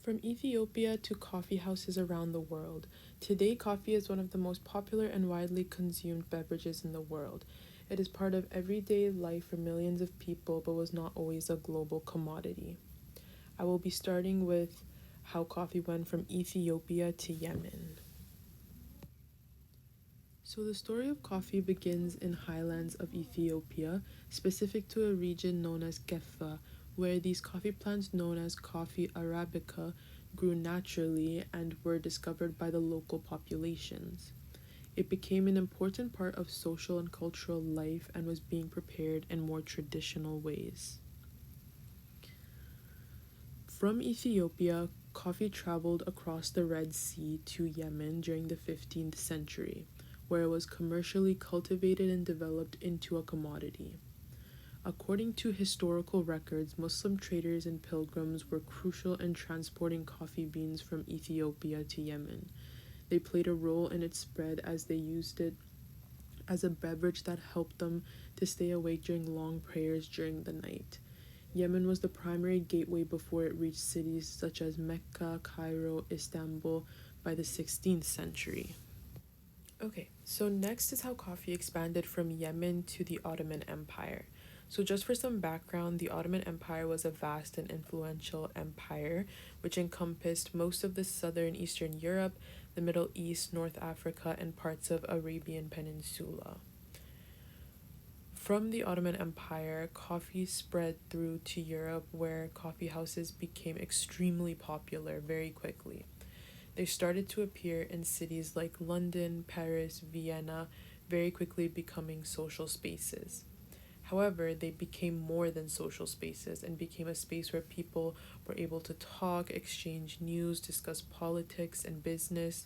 From Ethiopia to coffee houses around the world, today coffee is one of the most popular and widely consumed beverages in the world. It is part of everyday life for millions of people, but was not always a global commodity. I will be starting with how coffee went from Ethiopia to Yemen. So, the story of coffee begins in highlands of Ethiopia, specific to a region known as Keffa, where these coffee plants known as coffee arabica grew naturally and were discovered by the local populations. It became an important part of social and cultural life and was being prepared in more traditional ways. From Ethiopia, coffee traveled across the Red Sea to Yemen during the 15th century, where it was commercially cultivated and developed into a commodity. According to historical records, Muslim traders and pilgrims were crucial in transporting coffee beans from Ethiopia to Yemen. They played a role in its spread as they used it as a beverage that helped them to stay awake during long prayers during the night. Yemen was the primary gateway before it reached cities such as Mecca, Cairo, Istanbul by the 16th century. Okay, so next is how coffee expanded from Yemen to the Ottoman Empire. So, just for some background, the Ottoman Empire was a vast and influential empire which encompassed most of the southern Eastern Europe, the Middle East, North Africa, and parts of Arabian Peninsula. From the Ottoman Empire, coffee spread through to Europe where coffee houses became extremely popular very quickly. They started to appear in cities like London, Paris, Vienna, very quickly becoming social spaces. However, they became more than social spaces and became a space where people were able to talk, exchange news, discuss politics and business,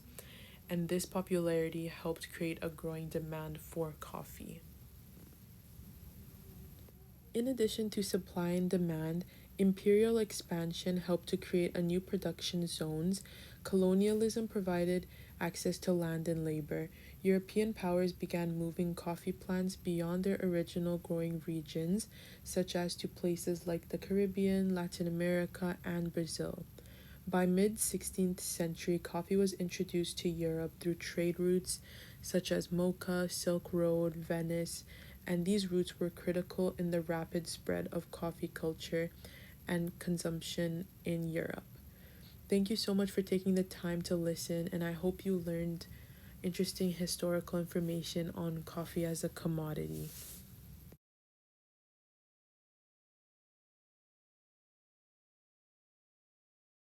and this popularity helped create a growing demand for coffee. In addition to supply and demand, imperial expansion helped to create a new production zones. Colonialism provided access to land and labor. European powers began moving coffee plants beyond their original growing regions, such as to places like the Caribbean, Latin America, and Brazil. By mid 16th century, coffee was introduced to Europe through trade routes such as Mocha, Silk Road, Venice, and these routes were critical in the rapid spread of coffee culture and consumption in Europe. Thank you so much for taking the time to listen, and I hope you learned interesting historical information on coffee as a commodity.